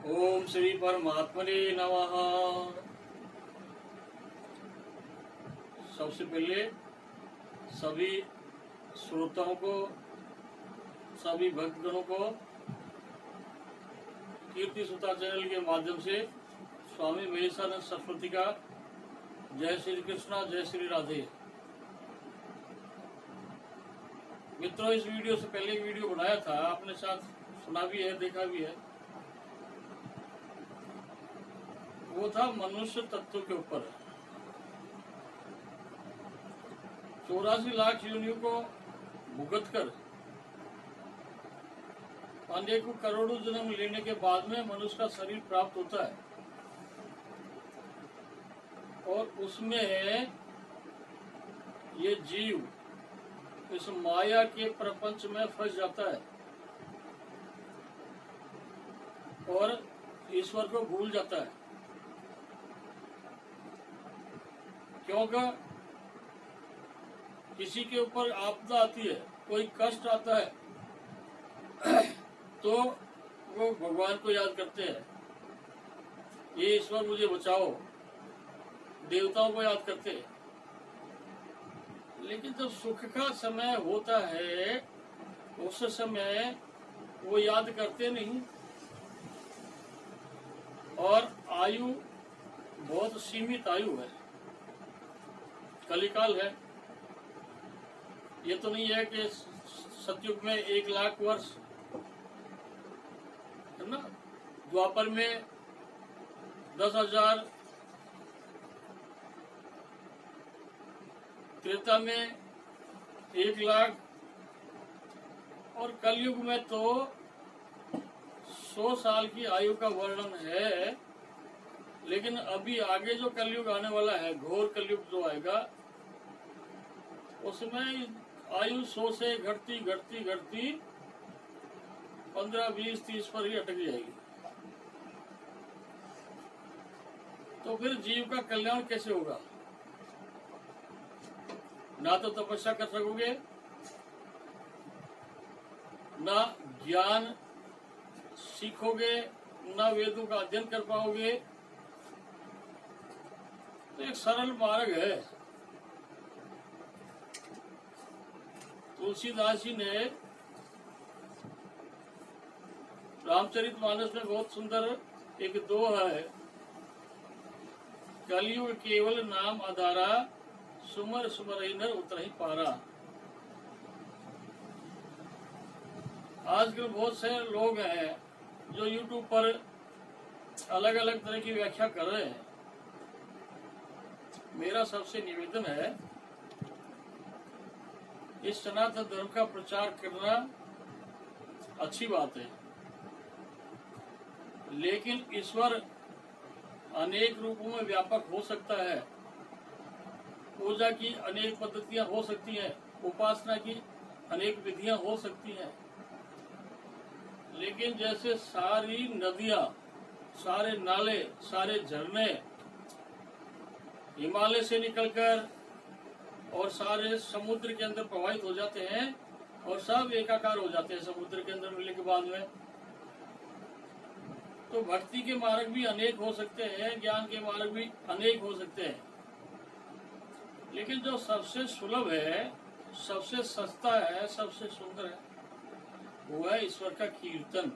ओम श्री परमात्मने नमः। सबसे पहले सभी श्रोताओं को, सभी भक्तगणों को कीर्ति सुता चैनल के माध्यम से स्वामी महेशानंद सरस्वती का जय श्री कृष्णा, जय श्री राधे। मित्रों, इस वीडियो से पहले एक वीडियो बनाया था, आपने साथ सुना भी है, देखा भी है। वो था मनुष्य तत्व के ऊपर। 84 लाख योनियों को भुगत कर अनेकों करोड़ों जन्म लेने के बाद में मनुष्य का शरीर प्राप्त होता है और उसमें ये जीव इस माया के प्रपंच में फंस जाता है और ईश्वर को भूल जाता है। क्योंकि किसी के ऊपर आपदा आती है, कोई कष्ट आता है तो वो भगवान को याद करते हैं, ये ईश्वर मुझे बचाओ, देवताओं को याद करते हैं। लेकिन जब सुख का समय होता है उस समय वो याद करते नहीं और आयु बहुत सीमित आयु है, कलिकाल है। ये तो नहीं है कि सतयुग में 1 लाख वर्ष है ना, द्वापर में 10,000, त्रेता में 1 लाख और कलयुग में तो 100 साल की आयु का वर्णन है। लेकिन अभी आगे जो कलयुग आने वाला है, घोर कलयुग जो आएगा, उसमें आयु 100 से घटती घटती घटती 15, 20, 30 पर ही अटक जाएगी। तो फिर जीव का कल्याण कैसे होगा? ना तो तपस्या कर सकोगे, ना ज्ञान सीखोगे, ना वेदों का अध्ययन कर पाओगे। तो एक सरल मार्ग है। तुलसीदास जी ने रामचरितमानस में बहुत सुंदर एक दोहा है, कलयुग केवल नाम आधारा, सुमर सुमर नर उतरहि पारा। आजकल बहुत से लोग हैं जो YouTube पर अलग अलग तरह की व्याख्या कर रहे हैं। मेरा सबसे निवेदन है, इस सनातन धर्म का प्रचार करना अच्छी बात है, लेकिन ईश्वर अनेक रूपों में व्यापक हो सकता है। पूजा की अनेक पद्धतियां हो सकती हैं, उपासना की अनेक विधियां हो सकती हैं, लेकिन जैसे सारी नदियां, सारे नाले, सारे झरने हिमालय से निकलकर और सारे समुद्र के अंदर प्रवाहित हो जाते हैं और सब एकाकार हो जाते हैं समुद्र के अंदर मिलने के बाद में, तो भक्ति के मार्ग भी अनेक हो सकते हैं, ज्ञान के मार्ग भी अनेक हो सकते हैं। लेकिन जो सबसे सुलभ है, सबसे सस्ता है, सबसे सुंदर है, वो है ईश्वर का कीर्तन।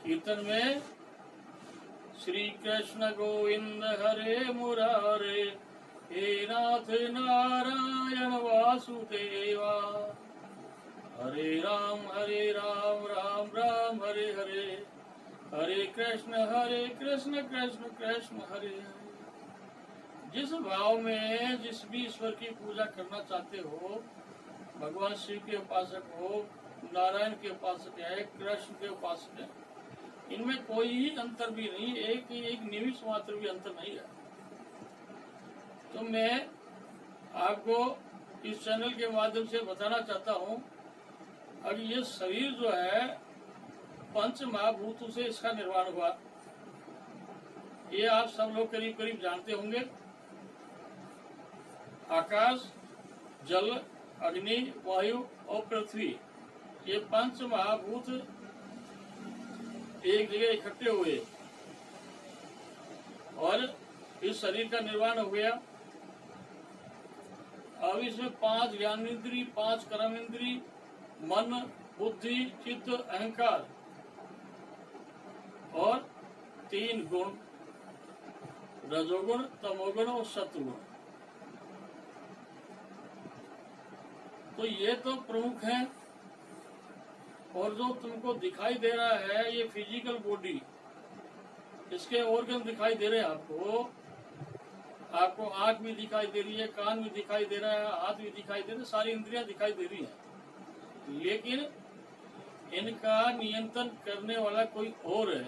कीर्तन में श्री कृष्ण गोविंद हरे मुरारे, हे नाथ नारायण वासुदेवा, हरे राम राम राम हरे हरे, हरे कृष्ण कृष्ण कृष्ण हरे हरे। जिस भाव में जिस भी ईश्वर की पूजा करना चाहते हो, भगवान शिव के उपासक हो, नारायण के उपासक है, कृष्ण के उपासक है, इनमें कोई ही अंतर भी नहीं, एक निमिष मात्र भी अंतर नहीं है। तो मैं आपको इस चैनल के माध्यम से बताना चाहता हूँ, अब ये शरीर जो है 5 महाभूतों से इसका निर्माण हुआ, ये आप सब लोग करीब करीब जानते होंगे। आकाश, जल, अग्नि, वायु और पृथ्वी, ये 5 महाभूत एक जगह इकट्ठे हुए और इस शरीर का निर्माण हो गया। अब इसमें 5 ज्ञानेंद्री, 5 कर्म इंद्री, मन, बुद्धि, चित्त, अहंकार और 3 गुण, रजोगुण, तमोगुण और सत्वगुण। तो ये तो प्रमुख है। और जो तुमको दिखाई दे रहा है ये फिजिकल बॉडी, इसके ऑर्गन दिखाई दे रहे हैं आपको आंख भी दिखाई दे रही है, कान भी दिखाई दे रहा है, हाथ भी दिखाई दे रहे हैं, सारी इंद्रियां दिखाई दे रही हैं, लेकिन इनका नियंत्रण करने वाला कोई और है।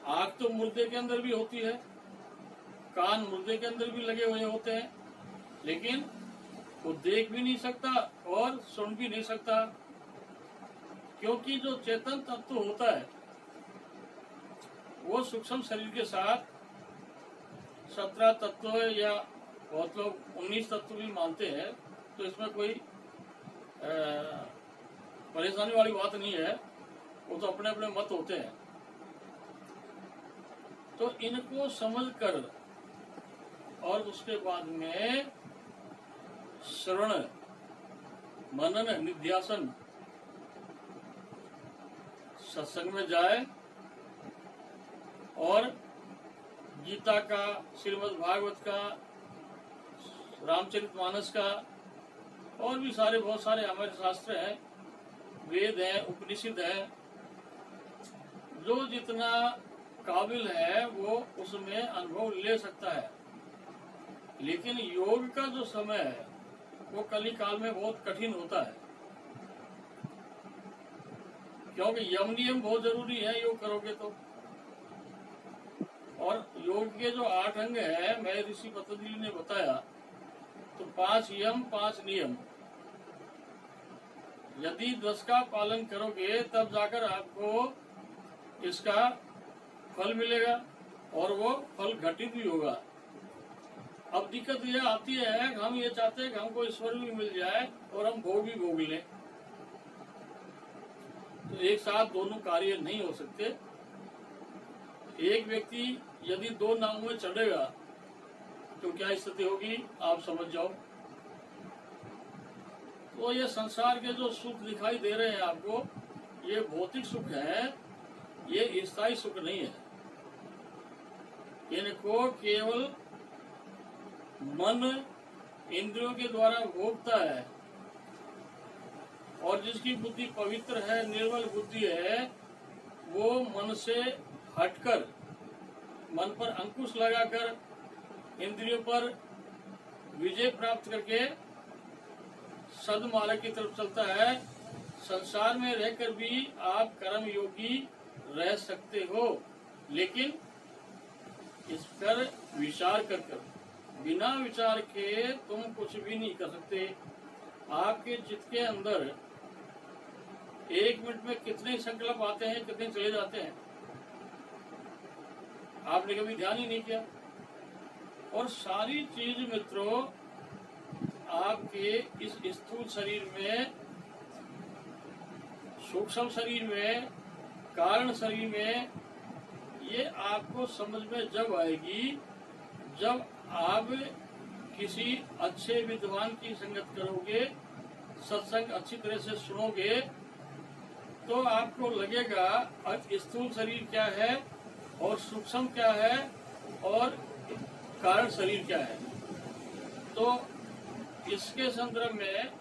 आंख तो मुर्दे के अंदर भी होती है, कान मुर्दे के अंदर भी लगे हुए होते हैं, लेकिन वो देख भी नहीं सकता और सुन भी नहीं सकता, क्योंकि जो चेतन तत्व होता है वो सूक्ष्म शरीर के साथ 17 तत्व या बहुत लोग 19 तत्व भी मानते हैं, तो इसमें कोई परेशानी वाली बात नहीं है, वो तो अपने अपने मत होते हैं। तो इनको समझकर और उसके बाद में श्रवण, मनन, निध्यासन, सत्संग में जाए और गीता का, श्रीमद् भागवत का, रामचरितमानस का और भी बहुत सारे हमारे शास्त्र हैं, वेद है, उपनिषद है, जो जितना काबिल है वो उसमें अनुभव ले सकता है। लेकिन योग का जो समय है वो कली काल में बहुत कठिन होता है, क्योंकि यम नियम बहुत जरूरी है योग करोगे तो। और योग के जो 8 अंग है, मैं ऋषि पतंजलि ने बताया, तो 5 यम 5 नियम, यदि 10 का पालन करोगे तब जाकर आपको इसका फल मिलेगा और वो फल घटित भी होगा। अब दिक्कत यह आती है कि हम ये चाहते हैं कि हमको ईश्वर भी मिल जाए और हम भोग भी भोग लें, तो एक साथ दोनों कार्य नहीं हो सकते। एक व्यक्ति यदि 2 नावों में चढ़ेगा तो क्या स्थिति होगी आप समझ जाओ। तो ये संसार के जो सुख दिखाई दे रहे हैं आपको, ये भौतिक सुख है, ये स्थायी सुख नहीं है। इनको केवल मन इंद्रियों के द्वारा भोगता है, और जिसकी बुद्धि पवित्र है, निर्मल बुद्धि है, वो मन से हटकर, मन पर अंकुश लगाकर, इंद्रियों पर विजय प्राप्त करके सद्मार्ग की तरफ चलता है। संसार में रहकर भी आप कर्म योगी रह सकते हो, लेकिन इस पर विचार कर, बिना विचार के तुम कुछ भी नहीं कर सकते। आपके चित्त के अंदर 1 मिनट में कितने संकल्प आते हैं, कितने चले जाते हैं, आपने कभी ध्यान ही नहीं किया। और सारी चीज मित्रों आपके इस स्थूल शरीर में, सूक्ष्म शरीर में, कारण शरीर में, ये आपको समझ में जब आएगी जब आप किसी अच्छे विद्वान की संगत करोगे, सत्संग अच्छी तरह से सुनोगे, तो आपको लगेगा स्थूल शरीर क्या है और सूक्ष्म क्या है और कारण शरीर क्या है। तो इसके संदर्भ में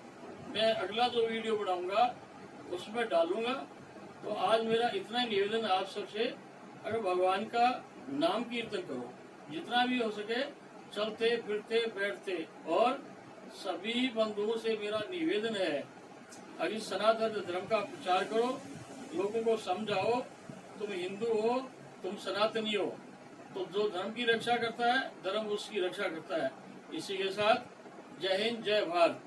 मैं अगला जो वीडियो बनाऊंगा उसमें डालूंगा। तो आज मेरा इतना ही निवेदन आप सबसे, अगर भगवान का नाम कीर्तन करो, जितना भी हो सके, चलते फिरते बैठते। और सभी बंधुओं से मेरा निवेदन है, अभी सनातन धर्म का प्रचार करो, लोगों को समझाओ, तुम हिंदू हो, तुम सनातनी हो, तो जो धर्म की रक्षा करता है, धर्म उसकी रक्षा करता है। इसी के साथ जय हिंद, जय भारत।